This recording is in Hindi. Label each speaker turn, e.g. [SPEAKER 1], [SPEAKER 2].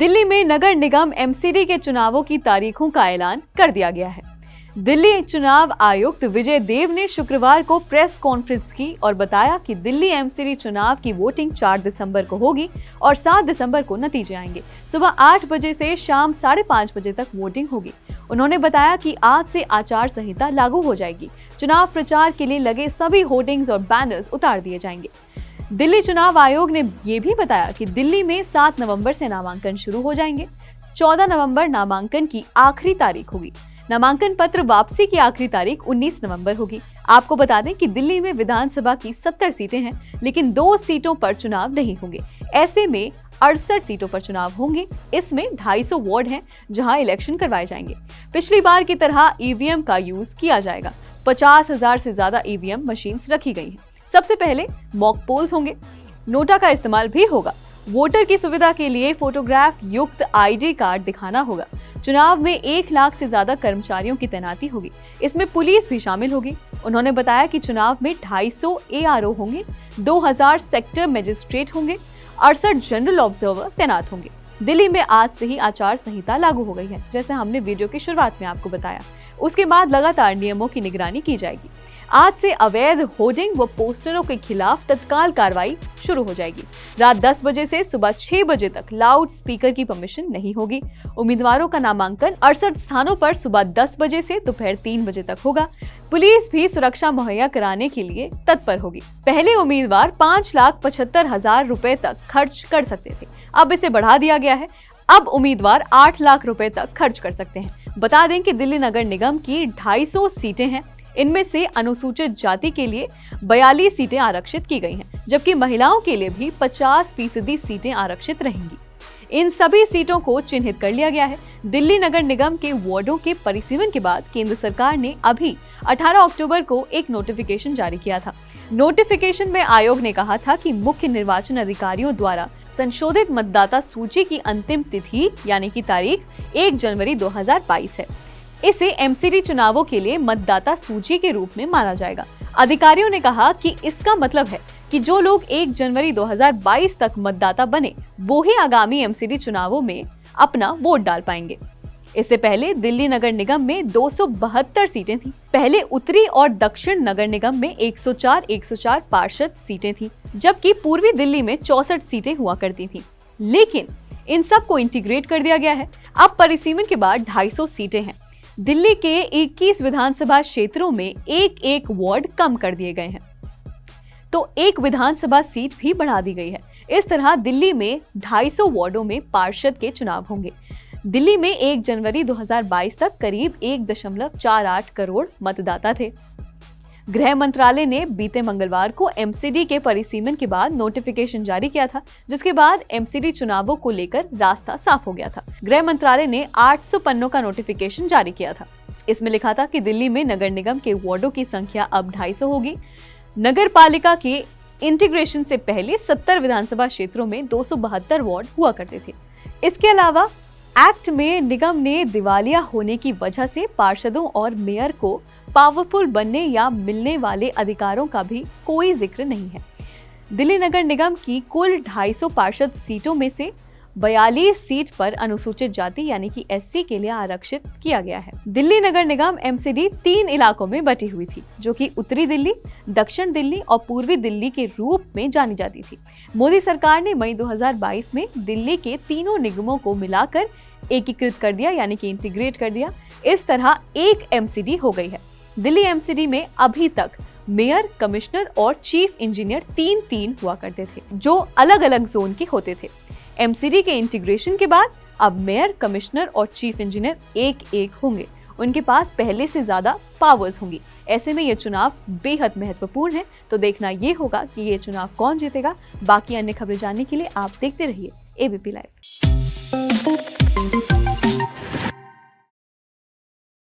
[SPEAKER 1] दिल्ली में नगर निगम एमसीडी के चुनावों की तारीखों का ऐलान कर दिया गया है। दिल्ली चुनाव आयुक्त विजय देव ने शुक्रवार को प्रेस कॉन्फ्रेंस की और बताया कि दिल्ली एमसीडी चुनाव की वोटिंग 4 दिसंबर को होगी और 7 दिसंबर को नतीजे आएंगे। सुबह 8 बजे से शाम 5:30 बजे तक वोटिंग होगी। उन्होंने बताया कि आज से आचार संहिता लागू हो जाएगी। चुनाव प्रचार के लिए लगे सभी होर्डिंग्स और बैनर्स उतार दिए जाएंगे। दिल्ली चुनाव आयोग ने ये भी बताया कि दिल्ली में 7 नवंबर से नामांकन शुरू हो जाएंगे। 14 नवंबर नामांकन की आखिरी तारीख होगी। नामांकन पत्र वापसी की आखिरी तारीख 19 नवंबर होगी। आपको बता दें कि दिल्ली में विधानसभा की 70 सीटें हैं, लेकिन 2 सीटों पर चुनाव नहीं होंगे। ऐसे में 68 सीटों पर चुनाव होंगे। इसमें 250 वार्ड हैं जहां इलेक्शन करवाए जाएंगे। पिछली बार की तरह ईवीएम का यूज किया जाएगा। 50,000 से ज्यादा ईवीएम मशीन्स रखी गई हैं। सबसे पहले मॉक पोल्स होंगे। नोटा का इस्तेमाल भी होगा। वोटर की सुविधा के लिए फोटोग्राफ युक्त आईडी कार्ड दिखाना होगा। चुनाव में 1 लाख से ज्यादा कर्मचारियों की तैनाती होगी। इसमें पुलिस भी शामिल होगी। उन्होंने बताया कि चुनाव में 250 एआरओ होंगे, 2000 सेक्टर मजिस्ट्रेट होंगे, 68 जनरल ऑब्जर्वर तैनात होंगे। दिल्ली में आज से ही आचार संहिता लागू हो गई है, जैसे हमने वीडियो की शुरुआत में आपको बताया। उसके बाद लगातार नियमों की निगरानी की जाएगी। आज से अवैध होर्डिंग व पोस्टरों के खिलाफ तत्काल कार्रवाई शुरू हो जाएगी। रात 10 बजे से सुबह 6 बजे तक लाउड स्पीकर की परमिशन नहीं होगी। उम्मीदवारों का नामांकन 68 स्थानों पर सुबह 10 बजे से दोपहर 3 बजे तक होगा। पुलिस भी सुरक्षा मुहैया कराने के लिए तत्पर होगी। पहले उम्मीदवार 5,75,000 रुपए तक खर्च कर सकते थे, अब इसे बढ़ा दिया गया है। अब उम्मीदवार 8 लाख रुपए तक खर्च कर सकते हैं। बता दें कि दिल्ली नगर निगम की 250 सीटें हैं। इनमें से अनुसूचित जाति के लिए 42 सीटें आरक्षित की गई हैं, जबकि महिलाओं के लिए भी 50% सीटें आरक्षित रहेंगी। इन सभी सीटों को चिन्हित कर लिया गया है। दिल्ली नगर निगम के वार्डों के परिसीमन के बाद केंद्र सरकार ने अभी 18 अक्टूबर को एक नोटिफिकेशन जारी किया था। नोटिफिकेशन में आयोग ने कहा था कि मुख्य निर्वाचन अधिकारियों द्वारा संशोधित मतदाता सूची की अंतिम तिथि यानी कि तारीख 1 जनवरी 2022 है। इसे एमसीडी चुनावों के लिए मतदाता सूची के रूप में माना जाएगा। अधिकारियों ने कहा कि इसका मतलब है कि जो लोग 1 जनवरी 2022 तक मतदाता बने, वो ही आगामी एमसीडी चुनावों में अपना वोट डाल पाएंगे। इससे पहले दिल्ली नगर निगम में 272 सीटें थीं। पहले उत्तरी और दक्षिण नगर निगम में 104 पार्षद सीटें थीं, जबकि पूर्वी दिल्ली में 64 सीटें हुआ करती थीं। लेकिन इन सब को इंटीग्रेट कर दिया गया है। अब परिसीमन के बाद 250 सीटें हैं। दिल्ली के 21 विधानसभा क्षेत्रों में एक वार्ड कम कर दिए गए हैं, तो एक विधानसभा सीट भी बढ़ा दी गई है। इस तरह दिल्ली में 250 वार्डों में पार्षद के चुनाव होंगे। दिल्ली में 1 जनवरी 2022 तक करीब 1.48 करोड़ मतदाता थे। गृह मंत्रालय ने बीते मंगलवार को एमसीडी के परिसीमन के बाद नोटिफिकेशन जारी किया था, जिसके बाद एमसीडी चुनावों को लेकर रास्ता साफ हो गया था। गृह मंत्रालय ने 800 पन्नों का नोटिफिकेशन जारी किया था। इसमें लिखा था कि दिल्ली में नगर निगम के वार्डों की संख्या अब 250 होगी। नगर पालिका के इंटीग्रेशन से पहले 70 विधानसभा क्षेत्रों में 272 वार्ड हुआ करते थे। इसके अलावा एक्ट में निगम ने दिवालिया होने की वजह से पार्षदों और मेयर को पावरफुल बनने या मिलने वाले अधिकारों का भी कोई जिक्र नहीं है। दिल्ली नगर निगम की कुल 250 पार्षद सीटों में से 42 सीट पर अनुसूचित जाति यानी कि एससी के लिए आरक्षित किया गया है। दिल्ली नगर निगम एमसीडी 3 इलाकों में बटी हुई थी, जो कि उत्तरी दिल्ली, दक्षिण दिल्ली और पूर्वी दिल्ली के रूप में जानी जाती थी। मोदी सरकार ने मई 2022 में दिल्ली के तीनों निगमों को मिलाकर एकीकृत कर दिया यानी कि इंटीग्रेट कर दिया। इस तरह एक एमसीडी हो गई है। दिल्ली एमसीडी में अभी तक मेयर, कमिश्नर और चीफ इंजीनियर 3 हुआ करते थे, जो अलग अलग जोन के होते थे। एमसीडी के इंटीग्रेशन के बाद अब मेयर, कमिश्नर और चीफ इंजीनियर एक होंगे। उनके पास पहले से ज्यादा पावर्स होंगी। ऐसे में ये चुनाव बेहद महत्वपूर्ण है, तो देखना ये होगा कि ये चुनाव कौन जीतेगा। बाकी अन्य खबरें जानने के लिए आप देखते रहिए एबीपी लाइव।